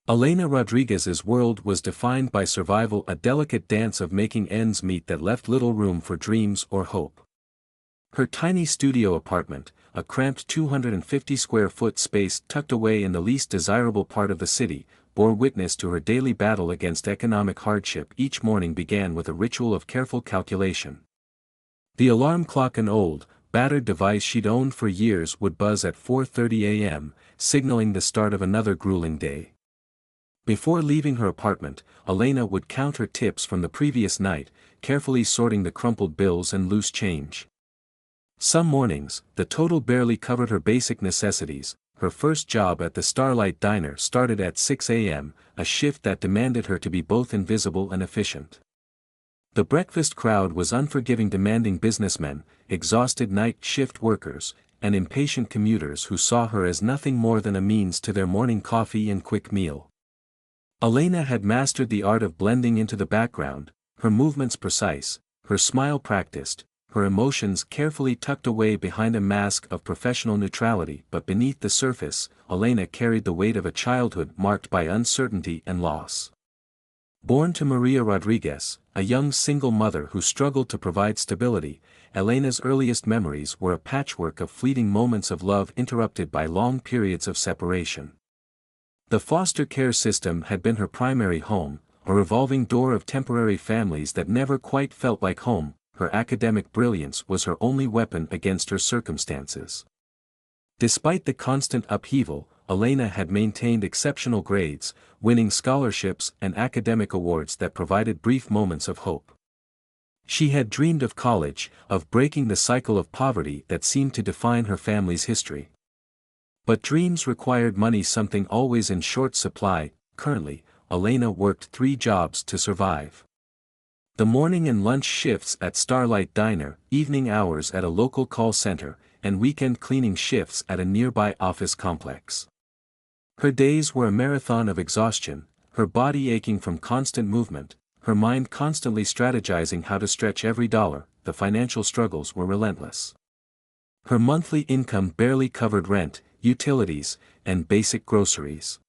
Elena Rodriguez's world was defined by survival, a delicate dance of making ends meet that left little room for dreams or hope. Her tiny studio apartment, a cramped 250-square-foot space tucked away in the least desirable part of the city, bore witness to her daily battle against economic hardship. Each morning began with a ritual of careful calculation. The alarm clock, an old, battered device she'd owned for years, would buzz at 4:30 a.m., signaling the start of another grueling day. Before leaving her apartment, Elena would count her tips from the previous night, carefully sorting the crumpled bills and loose change. Some mornings, the total barely covered her basic necessities. Her first job at the Starlight Diner started at 6 a.m., a shift that demanded her to be both invisible and efficient. The breakfast crowd was unforgiving, demanding businessmen, exhausted night shift workers, and impatient commuters who saw her as nothing more than a means to their morning coffee and quick meal. Elena had mastered the art of blending into the background, her movements precise, her smile practiced, her emotions carefully tucked away behind a mask of professional neutrality. But beneath the surface, Elena carried the weight of a childhood marked by uncertainty and loss. Born to Maria Rodriguez, a young single mother who struggled to provide stability, Elena's earliest memories were a patchwork of fleeting moments of love interrupted by long periods of separation. The foster care system had been her primary home, a revolving door of temporary families that never quite felt like home. Her academic brilliance was her only weapon against her circumstances. Despite the constant upheaval, Elena had maintained exceptional grades, winning scholarships and academic awards that provided brief moments of hope. She had dreamed of college, of breaking the cycle of poverty that seemed to define her family's history. But dreams required money, something always in short supply. Currently, Elena worked 3 jobs to survive. The morning and lunch shifts at Starlight Diner, evening hours at a local call center, and weekend cleaning shifts at a nearby office complex. Her days were a marathon of exhaustion, her body aching from constant movement, her mind constantly strategizing how to stretch every dollar. The financial struggles were relentless. Her monthly income barely covered rent, utilities, and basic groceries.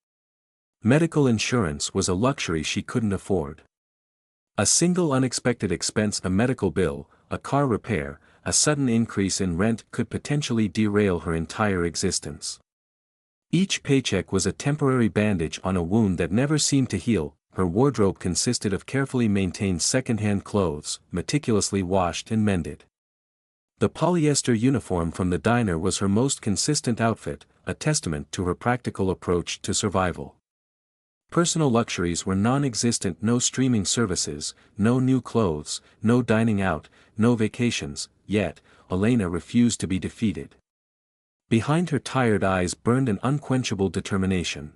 Medical insurance was a luxury she couldn't afford. A single unexpected expense, a medical bill, a car repair, a sudden increase in rent could potentially derail her entire existence. Each paycheck was a temporary bandage on a wound that never seemed to heal. Her wardrobe consisted of carefully maintained second-hand clothes, meticulously washed and mended. The polyester uniform from the diner was her most consistent outfit, a testament to her practical approach to survival. Personal luxuries were non-existent: no streaming services, no new clothes, no dining out, no vacations. Yet, Elena refused to be defeated. Behind her tired eyes burned an unquenchable determination.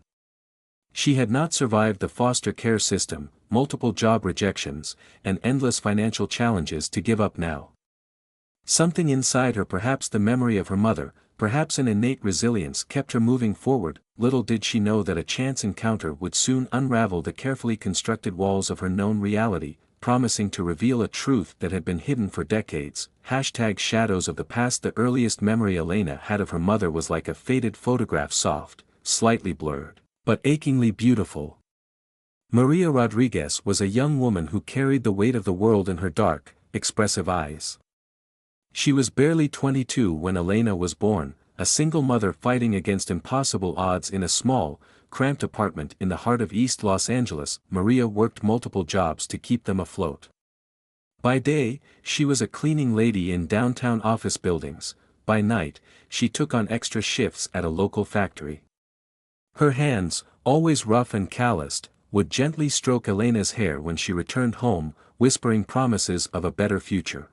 She had not survived the foster care system, multiple job rejections, and endless financial challenges to give up now. Something inside her, perhaps the memory of her mother, perhaps an innate resilience, kept her moving forward. Little did she know that a chance encounter would soon unravel the carefully constructed walls of her known reality, promising to reveal a truth that had been hidden for decades. #Shadows of the past. The earliest memory Elena had of her mother was like a faded photograph, soft, slightly blurred, but achingly beautiful. Maria Rodriguez was a young woman who carried the weight of the world in her dark, expressive eyes. She was barely 22 when Elena was born, a single mother fighting against impossible odds in a small, cramped apartment in the heart of East Los Angeles. Maria worked multiple jobs to keep them afloat. By day, she was a cleaning lady in downtown office buildings. By night, she took on extra shifts at a local factory. Her hands, always rough and calloused, would gently stroke Elena's hair when she returned home, whispering promises of a better future.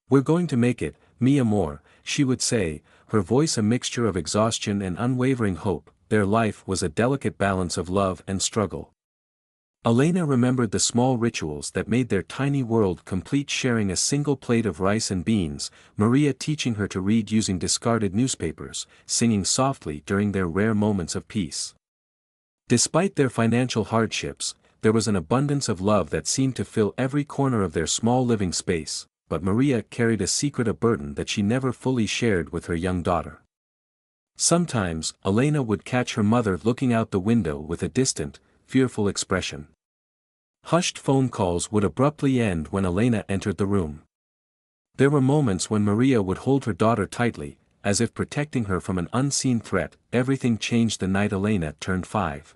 "We're going to make it, mi amor," she would say, her voice a mixture of exhaustion and unwavering hope. Their life was a delicate balance of love and struggle. Elena remembered the small rituals that made their tiny world complete: sharing a single plate of rice and beans, Maria teaching her to read using discarded newspapers, singing softly during their rare moments of peace. Despite their financial hardships, there was an abundance of love that seemed to fill every corner of their small living space. But Maria carried a secret, a burden that she never fully shared with her young daughter. Sometimes, Elena would catch her mother looking out the window with a distant, fearful expression. Hushed phone calls would abruptly end when Elena entered the room. There were moments when Maria would hold her daughter tightly, as if protecting her from an unseen threat. Everything changed the night Elena turned 5.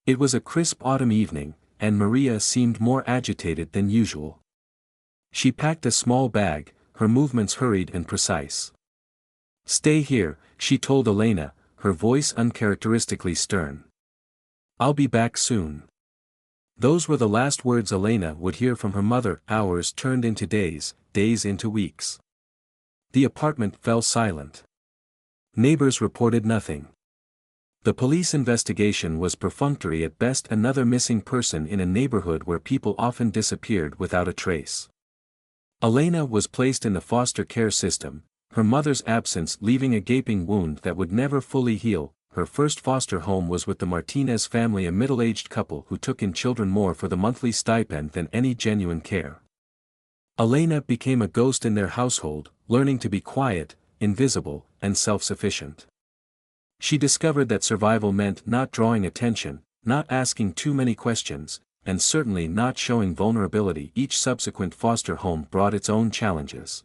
It was a crisp autumn evening, and Maria seemed more agitated than usual. She packed a small bag, her movements hurried and precise. "Stay here," she told Elena, her voice uncharacteristically stern. "I'll be back soon." Those were the last words Elena would hear from her mother. Hours turned into days, days into weeks. The apartment fell silent. Neighbors reported nothing. The police investigation was perfunctory at best, another missing person in a neighborhood where people often disappeared without a trace. Elena was placed in the foster care system, her mother's absence leaving a gaping wound that would never fully heal. Her first foster home was with the Martinez family, a middle-aged couple who took in children more for the monthly stipend than any genuine care. Elena became a ghost in their household, learning to be quiet, invisible, and self-sufficient. She discovered that survival meant not drawing attention, not asking too many questions, and certainly not showing vulnerability. Each subsequent foster home brought its own challenges.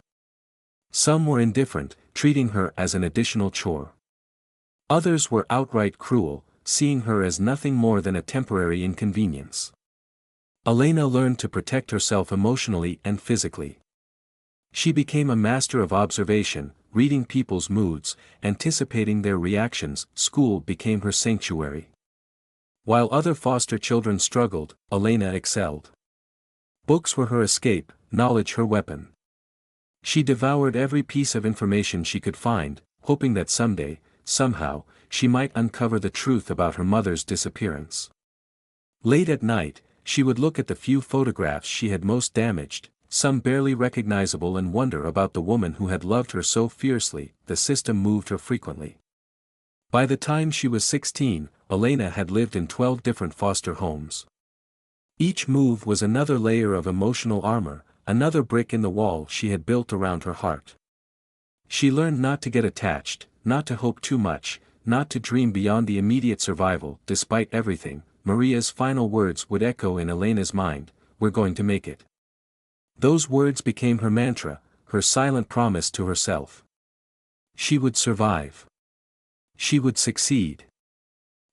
Some were indifferent, treating her as an additional chore. Others were outright cruel, seeing her as nothing more than a temporary inconvenience. Elena learned to protect herself emotionally and physically. She became a master of observation, reading people's moods, anticipating their reactions. School became her sanctuary. While other foster children struggled, Elena excelled. Books were her escape, knowledge her weapon. She devoured every piece of information she could find, hoping that someday, somehow, she might uncover the truth about her mother's disappearance. Late at night, she would look at the few photographs she had most damaged, some barely recognizable, and wonder about the woman who had loved her so fiercely. The system moved her frequently. By the time she was 16, Elena had lived in 12 different foster homes. Each move was another layer of emotional armor, another brick in the wall she had built around her heart. She learned not to get attached, not to hope too much, not to dream beyond the immediate survival. Despite everything, Maria's final words would echo in Elena's mind: "We're going to make it." Those words became her mantra, her silent promise to herself. She would survive. She would succeed.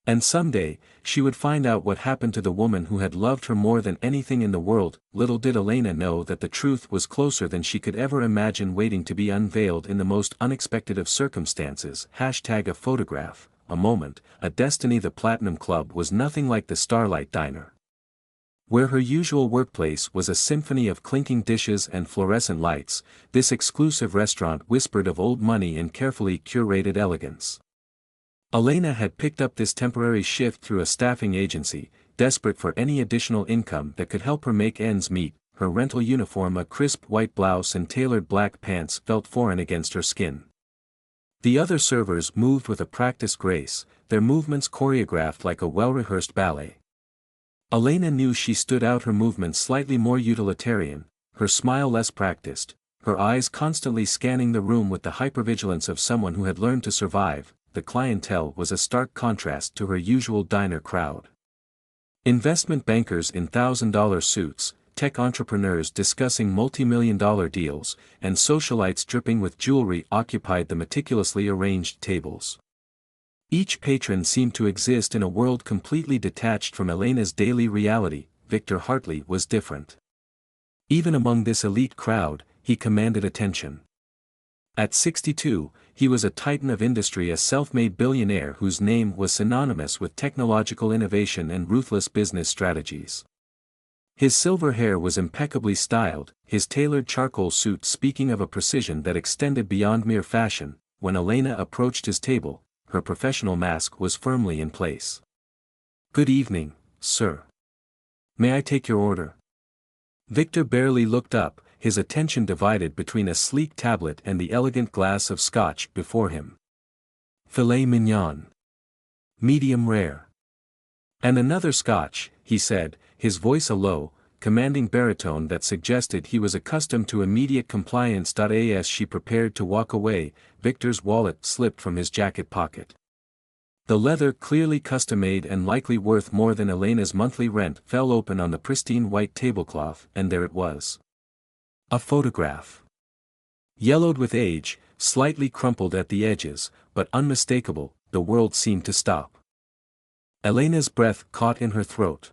And someday, she would find out what happened to the woman who had loved her more than anything in the world. Little did Elena know that the truth was closer than she could ever imagine, waiting to be unveiled in the most unexpected of circumstances. #A photograph, a moment, a destiny. The Platinum Club was nothing like the Starlight Diner. Where her usual workplace was a symphony of clinking dishes and fluorescent lights, this exclusive restaurant whispered of old money and carefully curated elegance. Elena had picked up this temporary shift through a staffing agency, desperate for any additional income that could help her make ends meet. Her rental uniform, a crisp white blouse and tailored black pants, felt foreign against her skin. The other servers moved with a practiced grace, their movements choreographed like a well-rehearsed ballet. Elena knew she stood out, her movements slightly more utilitarian, her smile less practiced, her eyes constantly scanning the room with the hypervigilance of someone who had learned to survive. The clientele was a stark contrast to her usual diner crowd. Investment bankers in $1,000 suits, tech entrepreneurs discussing multi-million-dollar deals, and socialites dripping with jewelry occupied the meticulously arranged tables. Each patron seemed to exist in a world completely detached from Elena's daily reality. Victor Hartley was different. Even among this elite crowd, he commanded attention. At 62, he was a titan of industry, a self-made billionaire whose name was synonymous with technological innovation and ruthless business strategies. His silver hair was impeccably styled, his tailored charcoal suit speaking of a precision that extended beyond mere fashion. When Elena approached his table, her professional mask was firmly in place. "Good evening, sir. May I take your order?" Victor barely looked up, his attention divided between a sleek tablet and the elegant glass of scotch before him. "Filet mignon. Medium rare." "And another scotch," he said, his voice a low, commanding baritone that suggested he was accustomed to immediate compliance. As she prepared to walk away, Victor's wallet slipped from his jacket pocket. The leather, clearly custom-made and likely worth more than Elena's monthly rent, fell open on the pristine white tablecloth, and there it was. A photograph. Yellowed with age, slightly crumpled at the edges, but unmistakable, the world seemed to stop. Elena's breath caught in her throat.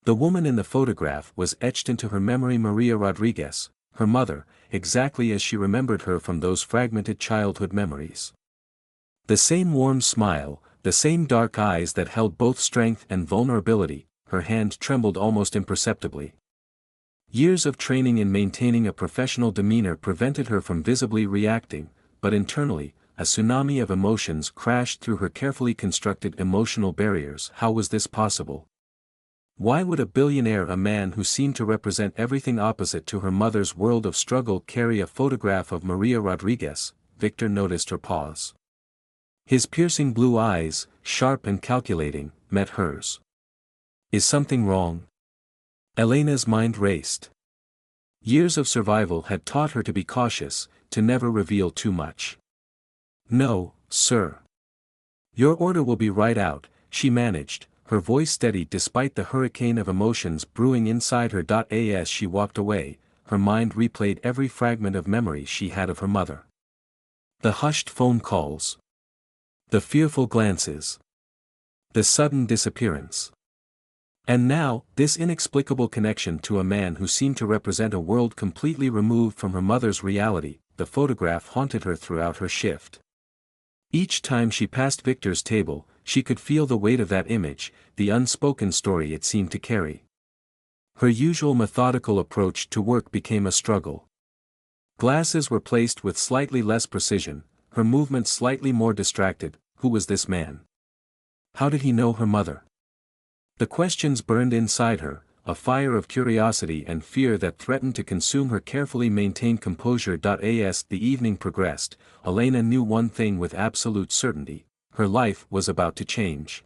The woman in the photograph was etched into her memory: Maria Rodriguez, her mother, exactly as she remembered her from those fragmented childhood memories. The same warm smile, the same dark eyes that held both strength and vulnerability. Her hand trembled almost imperceptibly. Years of training in maintaining a professional demeanor prevented her from visibly reacting, but internally, a tsunami of emotions crashed through her carefully constructed emotional barriers. How was this possible? Why would a billionaire, a man who seemed to represent everything opposite to her mother's world of struggle, carry a photograph of Maria Rodriguez? Victor noticed her pause. His piercing blue eyes, sharp and calculating, met hers. Is something wrong? Elena's mind raced. Years of survival had taught her to be cautious, to never reveal too much. No, sir. Your order will be right out, she managed, her voice steady despite the hurricane of emotions brewing inside her. As she walked away, her mind replayed every fragment of memory she had of her mother. The hushed phone calls. The fearful glances. The sudden disappearance. And now, this inexplicable connection to a man who seemed to represent a world completely removed from her mother's reality. The photograph haunted her throughout her shift. Each time she passed Victor's table, she could feel the weight of that image, the unspoken story it seemed to carry. Her usual methodical approach to work became a struggle. Glasses were placed with slightly less precision, her movements slightly more distracted. Who was this man? How did he know her mother? The questions burned inside her, a fire of curiosity and fear that threatened to consume her carefully maintained composure. As the evening progressed, Elena knew one thing with absolute certainty: her life was about to change.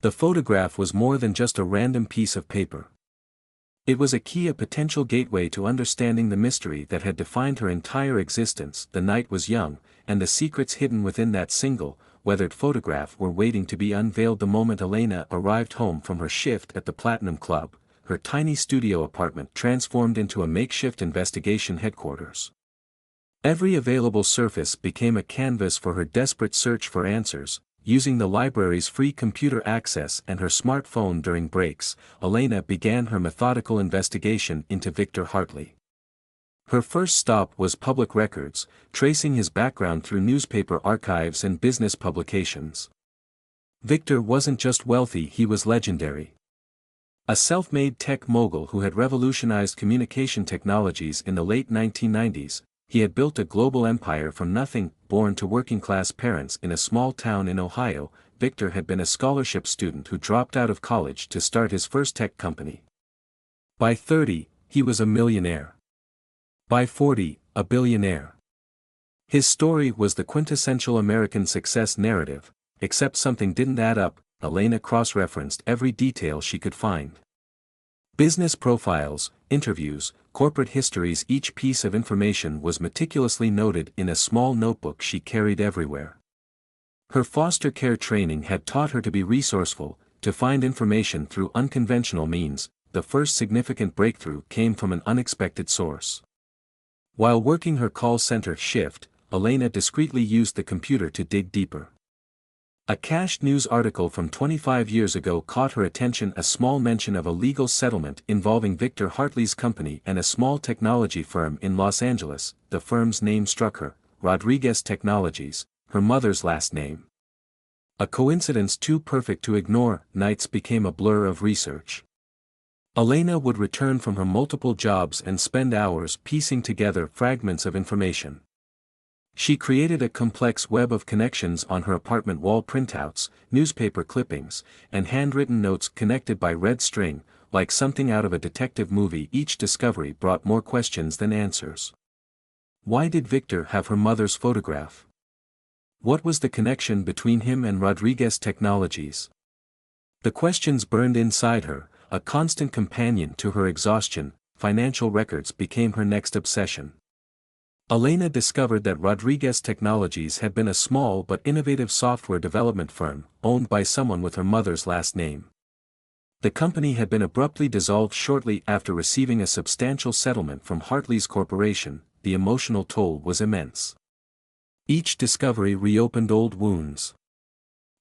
The photograph was more than just a random piece of paper. It was a key, a potential gateway to understanding the mystery that had defined her entire existence. The night was young, and the secrets hidden within that single, weathered photograph were waiting to be unveiled. The moment Elena arrived home from her shift at the Platinum Club, her tiny studio apartment transformed into a makeshift investigation headquarters. Every available surface became a canvas for her desperate search for answers. Using the library's free computer access and her smartphone during breaks, Elena began her methodical investigation into Victor Hartley. Her first stop was public records, tracing his background through newspaper archives and business publications. Victor wasn't just wealthy, he was legendary. A self-made tech mogul who had revolutionized communication technologies in the late 1990s, he had built a global empire from nothing. Born to working-class parents in a small town in Ohio, Victor had been a scholarship student who dropped out of college to start his first tech company. By 30, he was a millionaire. By 40, a billionaire. His story was the quintessential American success narrative, except something didn't add up. Elena cross-referenced every detail she could find. Business profiles, interviews, corporate histories. Each piece of information was meticulously noted in a small notebook she carried everywhere. Her foster care training had taught her to be resourceful, to find information through unconventional means. The first significant breakthrough came from an unexpected source. While working her call center shift, Elena discreetly used the computer to dig deeper. A cached news article from 25 years ago caught her attention, a small mention of a legal settlement involving Victor Hartley's company and a small technology firm in Los Angeles. The firm's name struck her: Rodriguez Technologies, her mother's last name. A coincidence too perfect to ignore. Nights became a blur of research. Elena would return from her multiple jobs and spend hours piecing together fragments of information. She created a complex web of connections on her apartment wall: printouts, newspaper clippings, and handwritten notes connected by red string, like something out of a detective movie. Each discovery brought more questions than answers. Why did Victor have her mother's photograph? What was the connection between him and Rodriguez Technologies? The questions burned inside her, a constant companion to her exhaustion, financial records became her next obsession. Elena discovered that Rodriguez Technologies had been a small but innovative software development firm, owned by someone with her mother's last name. The company had been abruptly dissolved shortly after receiving a substantial settlement from Hartley's corporation. The emotional toll was immense. Each discovery reopened old wounds.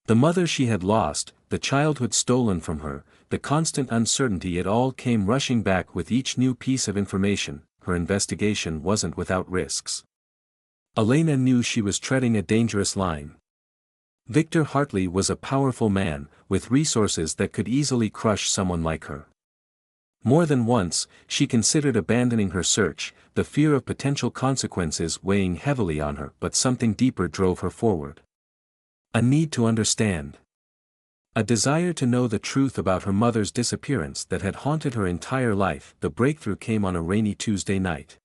The mother she had lost, the childhood stolen from her, the constant uncertainty, it all came rushing back with each new piece of information. Her investigation wasn't without risks. Elena knew she was treading a dangerous line. Victor Hartley was a powerful man, with resources that could easily crush someone like her. More than once, she considered abandoning her search, the fear of potential consequences weighing heavily on her, but something deeper drove her forward. A need to understand. A desire to know the truth about her mother's disappearance that had haunted her entire life. The breakthrough came on a rainy Tuesday night.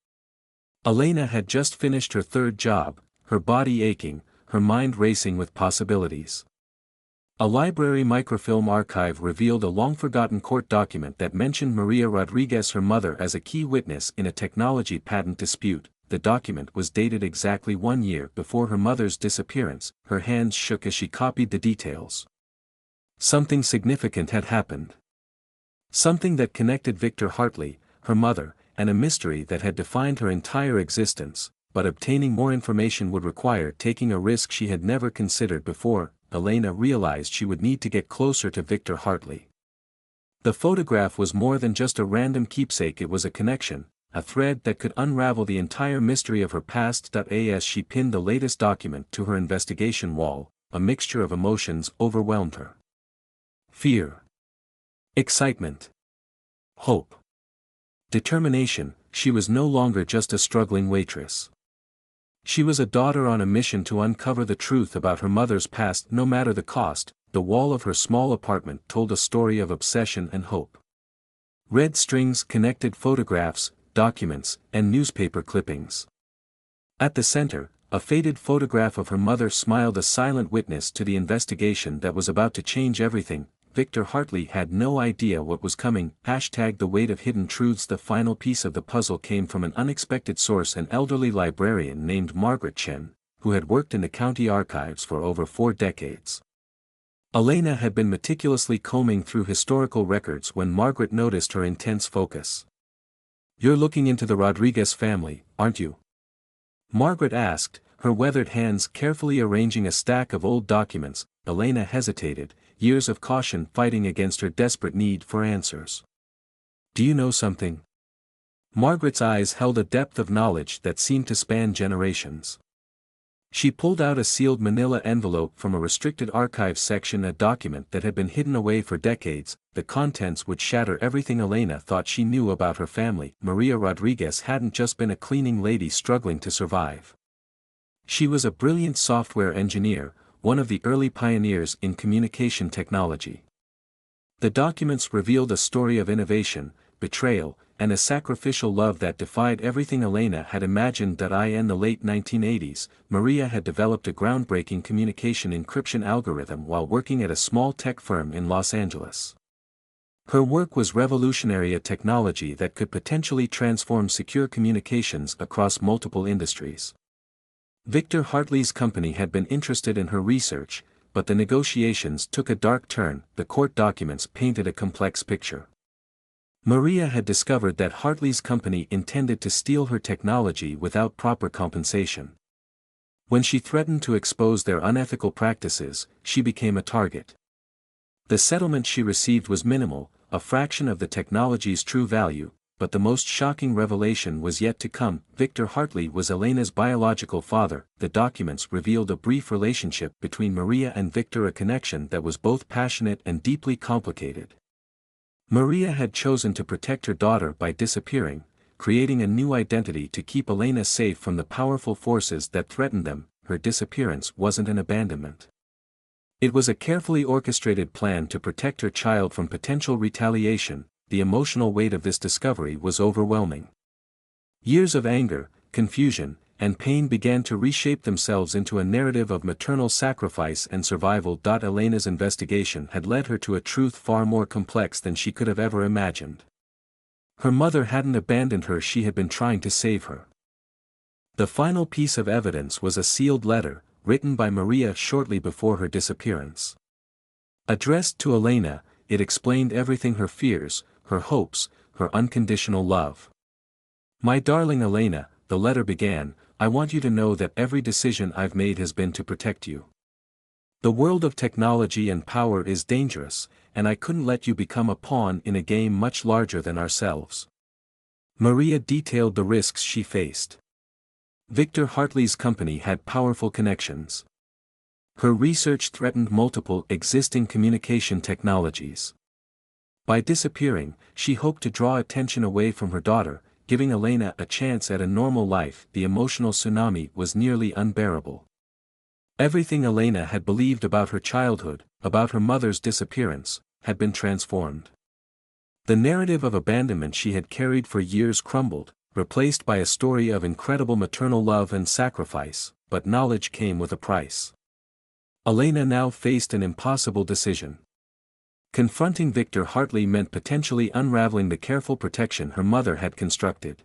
Elena had just finished her third job, her body aching, her mind racing with possibilities. A library microfilm archive revealed a long-forgotten court document that mentioned Maria Rodriguez, her mother, as a key witness in a technology patent dispute. The document was dated exactly 1 year before her mother's disappearance. Her hands shook as she copied the details. Something significant had happened. Something that connected Victor Hartley, her mother, and a mystery that had defined her entire existence, but obtaining more information would require taking a risk she had never considered before. Elena realized she would need to get closer to Victor Hartley. The photograph was more than just a random keepsake, it was a connection, a thread that could unravel the entire mystery of her past. As she pinned the latest document to her investigation wall, a mixture of emotions overwhelmed her. Fear. Excitement. Hope. Determination. She was no longer just a struggling waitress. She was a daughter on a mission to uncover the truth about her mother's past, no matter the cost. The wall of her small apartment told a story of obsession and hope. Red strings connected photographs, documents, and newspaper clippings. At the center, a faded photograph of her mother smiled, a silent witness to the investigation that was about to change everything. Victor Hartley had no idea what was coming. #The weight of hidden truths. The final piece of the puzzle came from an unexpected source, an elderly librarian named Margaret Chen, who had worked in the county archives for over 4 decades. Elena had been meticulously combing through historical records when Margaret noticed her intense focus. "You're looking into the Rodriguez family, aren't you?" Margaret asked, her weathered hands carefully arranging a stack of old documents. Elena hesitated, years of caution fighting against her desperate need for answers. "Do you know something?" Margaret's eyes held a depth of knowledge that seemed to span generations. She pulled out a sealed manila envelope from a restricted archives section, a document that had been hidden away for decades. The contents would shatter everything Elena thought she knew about her family. Maria Rodriguez hadn't just been a cleaning lady struggling to survive. She was a brilliant software engineer, one of the early pioneers in communication technology. The documents revealed a story of innovation, betrayal, and a sacrificial love that defied everything Elena had imagined. In the late 1980s, Maria had developed a groundbreaking communication encryption algorithm while working at a small tech firm in Los Angeles. Her work was revolutionary, a technology that could potentially transform secure communications across multiple industries. Victor Hartley's company had been interested in her research, but the negotiations took a dark turn. The court documents painted a complex picture. Maria had discovered that Hartley's company intended to steal her technology without proper compensation. When she threatened to expose their unethical practices, she became a target. The settlement she received was minimal, a fraction of the technology's true value, but the most shocking revelation was yet to come. Victor Hartley was Elena's biological father. The documents revealed a brief relationship between Maria and Victor, a connection that was both passionate and deeply complicated. Maria had chosen to protect her daughter by disappearing, creating a new identity to keep Elena safe from the powerful forces that threatened them. Her disappearance wasn't an abandonment. It was a carefully orchestrated plan to protect her child from potential retaliation. The emotional weight of this discovery was overwhelming. Years of anger, confusion, and pain began to reshape themselves into a narrative of maternal sacrifice and survival. Elena's investigation had led her to a truth far more complex than she could have ever imagined. Her mother hadn't abandoned her, she had been trying to save her. The final piece of evidence was a sealed letter, written by Maria shortly before her disappearance. Addressed to Elena, it explained everything: her fears, her hopes, her unconditional love. "My darling Elena," the letter began, "I want you to know that every decision I've made has been to protect you. The world of technology and power is dangerous, and I couldn't let you become a pawn in a game much larger than ourselves." Maria detailed the risks she faced. Victor Hartley's company had powerful connections. Her research threatened multiple existing communication technologies. By disappearing, she hoped to draw attention away from her daughter, giving Elena a chance at a normal life. The emotional tsunami was nearly unbearable. Everything Elena had believed about her childhood, about her mother's disappearance, had been transformed. The narrative of abandonment she had carried for years crumbled, replaced by a story of incredible maternal love and sacrifice, but knowledge came with a price. Elena now faced an impossible decision. Confronting Victor Hartley meant potentially unraveling the careful protection her mother had constructed.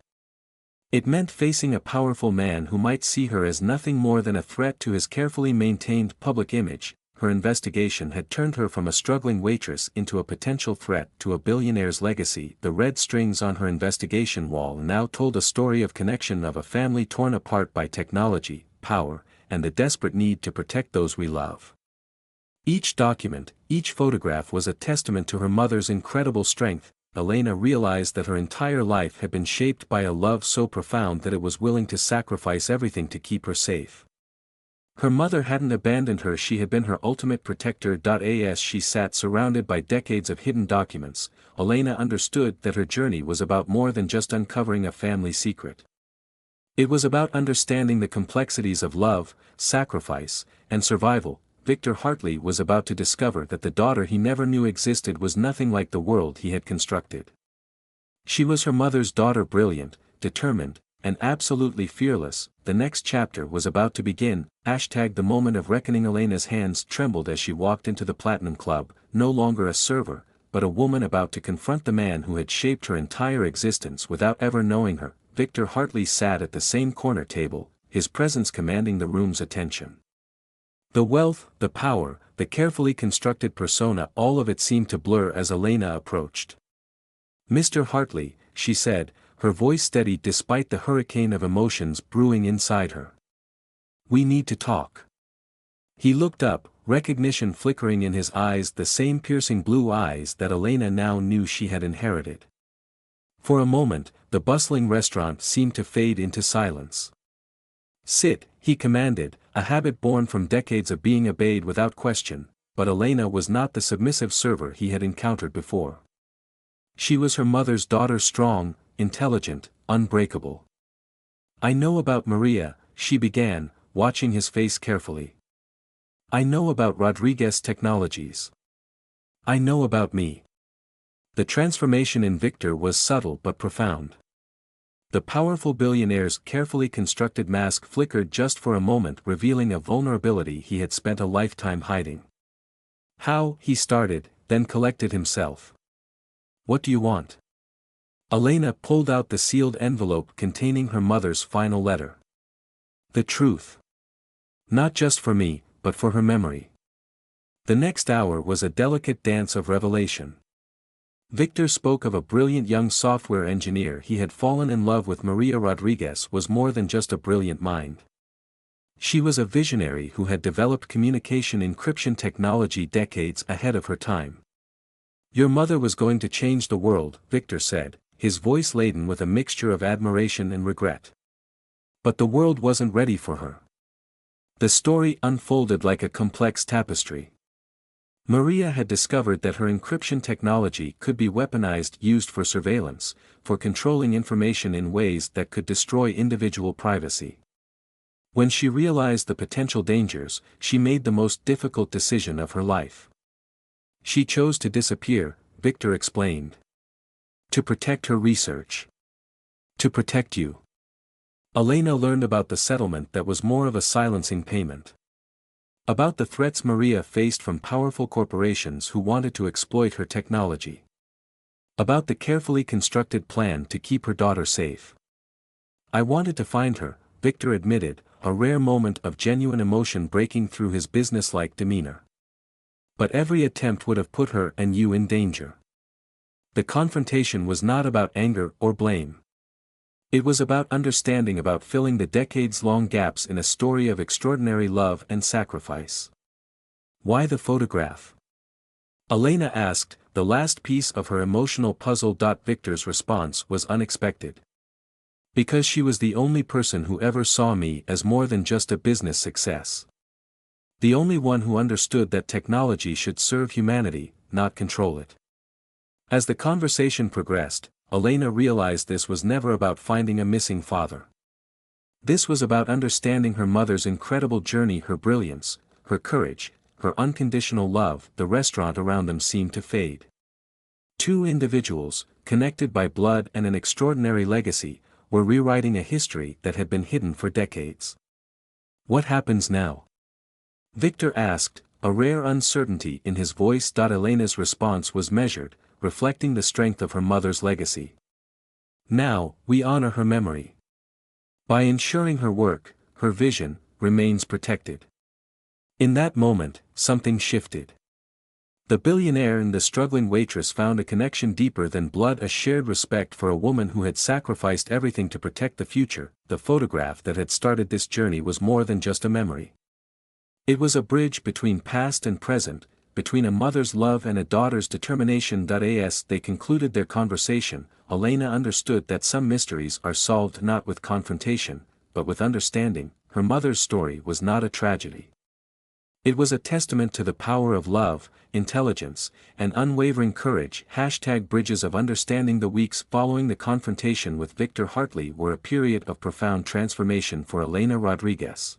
It meant facing a powerful man who might see her as nothing more than a threat to his carefully maintained public image. Her investigation had turned her from a struggling waitress into a potential threat to a billionaire's legacy. The red strings on her investigation wall now told a story of connection, of a family torn apart by technology, power, and the desperate need to protect those we love. Each document, each photograph was a testament to her mother's incredible strength. Elena realized that her entire life had been shaped by a love so profound that it was willing to sacrifice everything to keep her safe. Her mother hadn't abandoned her, she had been her ultimate protector. As she sat surrounded by decades of hidden documents, Elena understood that her journey was about more than just uncovering a family secret. It was about understanding the complexities of love, sacrifice, and survival. Victor Hartley was about to discover that the daughter he never knew existed was nothing like the world he had constructed. She was her mother's daughter, brilliant, determined, and absolutely fearless. The next chapter was about to begin. The moment of reckoning. Elena's hands trembled as she walked into the Platinum Club, no longer a server, but a woman about to confront the man who had shaped her entire existence without ever knowing her. Victor Hartley sat at the same corner table, his presence commanding the room's attention. The wealth, the power, the carefully constructed persona, all of it seemed to blur as Elena approached. "Mr. Hartley," she said, her voice steady despite the hurricane of emotions brewing inside her. "We need to talk." He looked up, recognition flickering in his eyes, the same piercing blue eyes that Elena now knew she had inherited. For a moment, the bustling restaurant seemed to fade into silence. "Sit," he commanded, a habit born from decades of being obeyed without question, but Elena was not the submissive server he had encountered before. She was her mother's daughter, strong, intelligent, unbreakable. "I know about Maria," she began, watching his face carefully. "I know about Rodriguez Technologies. I know about me." The transformation in Victor was subtle but profound. The powerful billionaire's carefully constructed mask flickered just for a moment, revealing a vulnerability he had spent a lifetime hiding. "How?" he started, then collected himself. "What do you want?" Elena pulled out the sealed envelope containing her mother's final letter. "The truth. Not just for me, but for her memory." The next hour was a delicate dance of revelation. Victor spoke of a brilliant young software engineer he had fallen in love with. Maria Rodriguez was more than just a brilliant mind. She was a visionary who had developed communication encryption technology decades ahead of her time. "Your mother was going to change the world," Victor said, his voice laden with a mixture of admiration and regret. "But the world wasn't ready for her." The story unfolded like a complex tapestry. Maria had discovered that her encryption technology could be weaponized, used for surveillance, for controlling information in ways that could destroy individual privacy. When she realized the potential dangers, she made the most difficult decision of her life. She chose to disappear, Victor explained. To protect her research. To protect you. Elena learned about the settlement that was more of a silencing payment. About the threats Maria faced from powerful corporations who wanted to exploit her technology. About the carefully constructed plan to keep her daughter safe. "I wanted to find her," Victor admitted, a rare moment of genuine emotion breaking through his businesslike demeanor. "But every attempt would have put her and you in danger." The confrontation was not about anger or blame. It was about understanding, about filling the decades-long gaps in a story of extraordinary love and sacrifice. "Why the photograph?" Elena asked, the last piece of her emotional puzzle. Victor's response was unexpected. "Because she was the only person who ever saw me as more than just a business success. The only one who understood that technology should serve humanity, not control it." As the conversation progressed, Elena realized this was never about finding a missing father. This was about understanding her mother's incredible journey, her brilliance, her courage, her unconditional love. The restaurant around them seemed to fade. Two individuals, connected by blood and an extraordinary legacy, were rewriting a history that had been hidden for decades. "What happens now?" Victor asked, a rare uncertainty in his voice. Elena's response was measured, reflecting the strength of her mother's legacy. "Now, we honor her memory. By ensuring her work, her vision, remains protected." In that moment, something shifted. The billionaire and the struggling waitress found a connection deeper than blood, a shared respect for a woman who had sacrificed everything to protect the future. The photograph that had started this journey was more than just a memory. It was a bridge between past and present, between a mother's love and a daughter's determination. As they concluded their conversation, Elena understood that some mysteries are solved not with confrontation, but with understanding. Her mother's story was not a tragedy. It was a testament to the power of love, intelligence, and unwavering courage. #Bridges of Understanding. The weeks following the confrontation with Victor Hartley were a period of profound transformation for Elena Rodriguez.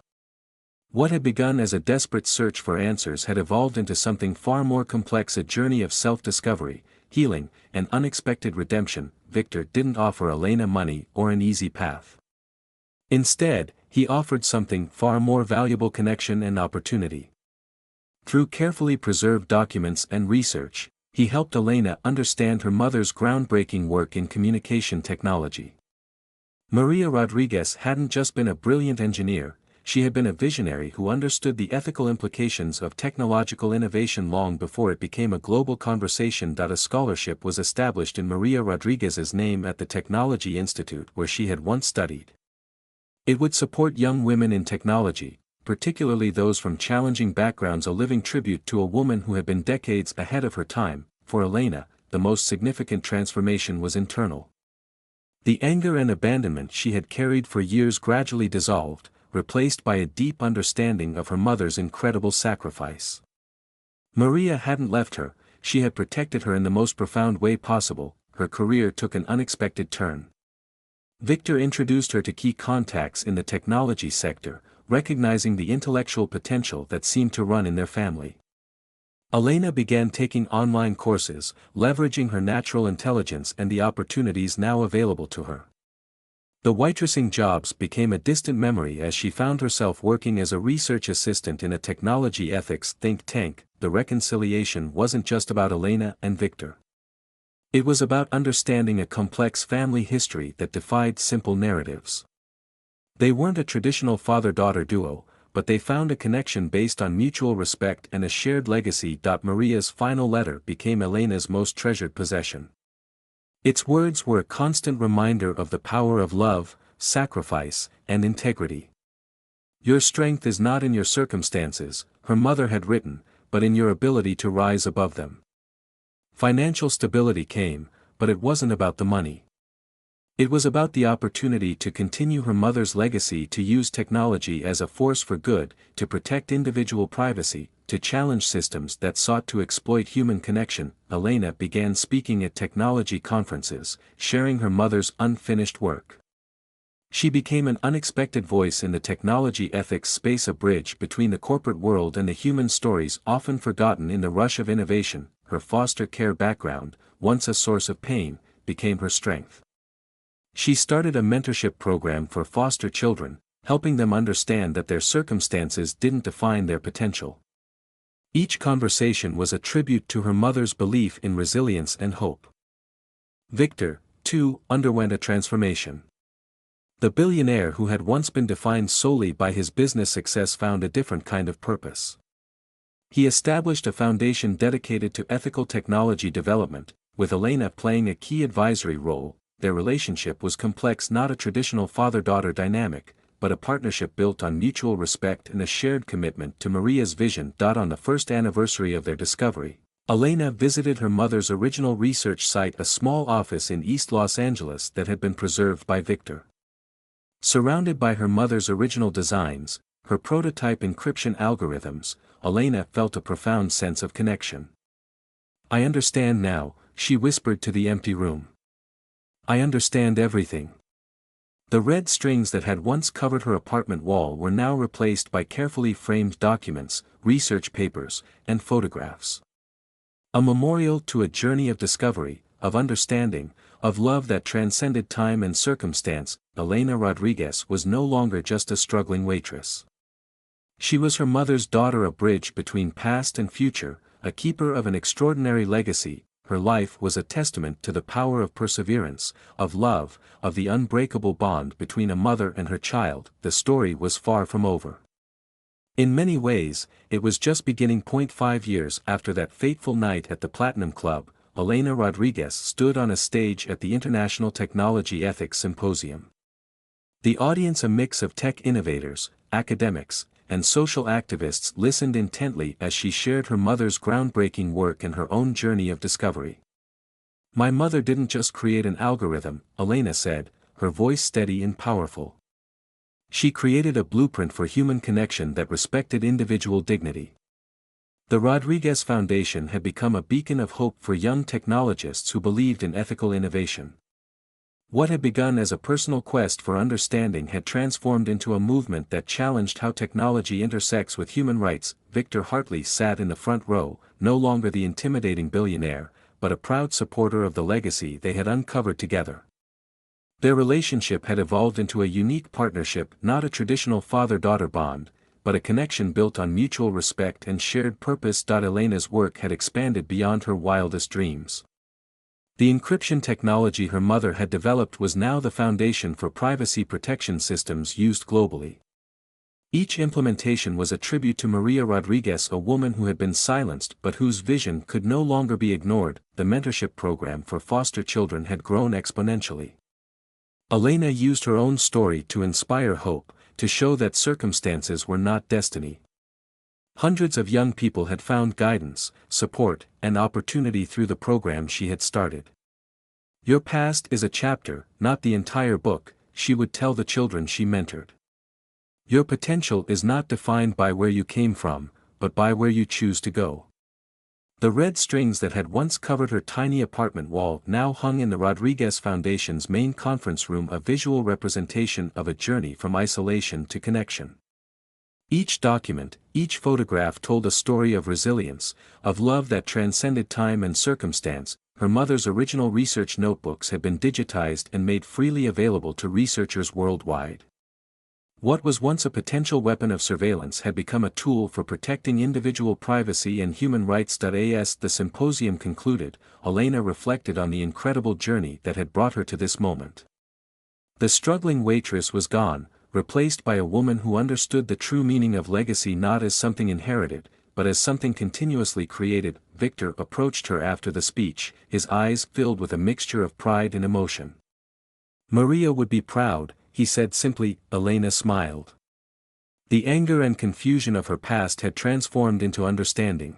What had begun as a desperate search for answers had evolved into something far more complex, a journey of self-discovery, healing, and unexpected redemption. Victor didn't offer Elena money or an easy path. Instead, he offered something far more valuable: connection and opportunity. Through carefully preserved documents and research, he helped Elena understand her mother's groundbreaking work in communication technology. Maria Rodriguez hadn't just been a brilliant engineer, she had been a visionary who understood the ethical implications of technological innovation long before it became a global conversation. A scholarship was established in Maria Rodriguez's name at the Technology Institute where she had once studied. It would support young women in technology, particularly those from challenging backgrounds, a living tribute to a woman who had been decades ahead of her time. For Elena, the most significant transformation was internal. The anger and abandonment she had carried for years gradually dissolved, replaced by a deep understanding of her mother's incredible sacrifice. Maria hadn't left her, she had protected her in the most profound way possible. Her career took an unexpected turn. Victor introduced her to key contacts in the technology sector, recognizing the intellectual potential that seemed to run in their family. Elena began taking online courses, leveraging her natural intelligence and the opportunities now available to her. The waitressing jobs became a distant memory as she found herself working as a research assistant in a technology ethics think tank. The reconciliation wasn't just about Elena and Victor. It was about understanding a complex family history that defied simple narratives. They weren't a traditional father-daughter duo, but they found a connection based on mutual respect and a shared legacy. Maria's final letter became Elena's most treasured possession. Its words were a constant reminder of the power of love, sacrifice, and integrity. "Your strength is not in your circumstances," her mother had written, "but in your ability to rise above them." Financial stability came, but it wasn't about the money. It was about the opportunity to continue her mother's legacy, to use technology as a force for good, to protect individual privacy, to challenge systems that sought to exploit human connection. Elena began speaking at technology conferences, sharing her mother's unfinished work. She became an unexpected voice in the technology ethics space, a bridge between the corporate world and the human stories often forgotten in the rush of innovation. Her foster care background, once a source of pain, became her strength. She started a mentorship program for foster children, helping them understand that their circumstances didn't define their potential. Each conversation was a tribute to her mother's belief in resilience and hope. Victor, too, underwent a transformation. The billionaire who had once been defined solely by his business success found a different kind of purpose. He established a foundation dedicated to ethical technology development, with Elena playing a key advisory role. Their relationship was complex, not a traditional father-daughter dynamic, but a partnership built on mutual respect and a shared commitment to Maria's vision. On the first anniversary of their discovery, Elena visited her mother's original research site, a small office in East Los Angeles that had been preserved by Victor. Surrounded by her mother's original designs, her prototype encryption algorithms, Elena felt a profound sense of connection. "I understand now," she whispered to the empty room. "I understand everything." The red strings that had once covered her apartment wall were now replaced by carefully framed documents, research papers, and photographs. A memorial to a journey of discovery, of understanding, of love that transcended time and circumstance. Elena Rodriguez was no longer just a struggling waitress. She was her mother's daughter, a bridge between past and future, a keeper of an extraordinary legacy. Her life was a testament to the power of perseverance, of love, of the unbreakable bond between a mother and her child. The story was far from over. In many ways, it was just beginning. 5 years after that fateful night at the Platinum Club, Elena Rodriguez stood on a stage at the International Technology Ethics Symposium. The audience, a mix of tech innovators, academics, and social activists, listened intently as she shared her mother's groundbreaking work and her own journey of discovery. "My mother didn't just create an algorithm," Elena said, her voice steady and powerful. "She created a blueprint for human connection that respected individual dignity." The Rodriguez Foundation had become a beacon of hope for young technologists who believed in ethical innovation. What had begun as a personal quest for understanding had transformed into a movement that challenged how technology intersects with human rights. Victor Hartley sat in the front row, no longer the intimidating billionaire, but a proud supporter of the legacy they had uncovered together. Their relationship had evolved into a unique partnership, not a traditional father-daughter bond, but a connection built on mutual respect and shared purpose. Elena's work had expanded beyond her wildest dreams. The encryption technology her mother had developed was now the foundation for privacy protection systems used globally. Each implementation was a tribute to Maria Rodriguez, a woman who had been silenced but whose vision could no longer be ignored. The mentorship program for foster children had grown exponentially. Elena used her own story to inspire hope, to show that circumstances were not destiny. Hundreds of young people had found guidance, support, and opportunity through the program she had started. "Your past is a chapter, not the entire book," she would tell the children she mentored. "Your potential is not defined by where you came from, but by where you choose to go." The red strings that had once covered her tiny apartment wall now hung in the Rodriguez Foundation's main conference room, a visual representation of a journey from isolation to connection. Each document, each photograph told a story of resilience, of love that transcended time and circumstance. Her mother's original research notebooks had been digitized and made freely available to researchers worldwide. What was once a potential weapon of surveillance had become a tool for protecting individual privacy and human rights. As the symposium concluded, Elena reflected on the incredible journey that had brought her to this moment. The struggling waitress was gone, replaced by a woman who understood the true meaning of legacy not as something inherited, but as something continuously created. Victor approached her after the speech, his eyes filled with a mixture of pride and emotion. "Maria would be proud," he said simply. Elena smiled. The anger and confusion of her past had transformed into understanding.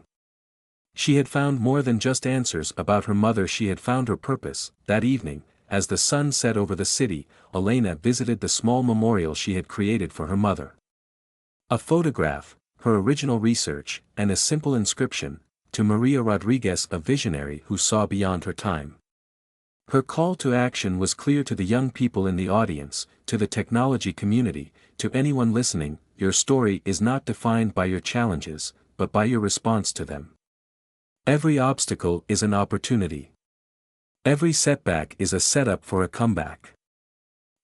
She had found more than just answers about her mother, she had found her purpose. That evening, as the sun set over the city, Elena visited the small memorial she had created for her mother. A photograph, her original research, and a simple inscription, "To Maria Rodriguez, a visionary who saw beyond her time." Her call to action was clear to the young people in the audience, to the technology community, to anyone listening. Your story is not defined by your challenges, but by your response to them. Every obstacle is an opportunity. Every setback is a setup for a comeback.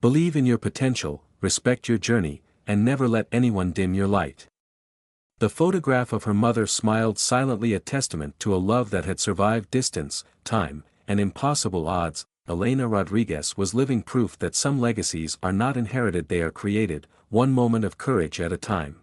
Believe in your potential, respect your journey, and never let anyone dim your light. The photograph of her mother smiled silently, a testament to a love that had survived distance, time, and impossible odds. Elena Rodriguez was living proof that some legacies are not inherited, they are created, one moment of courage at a time.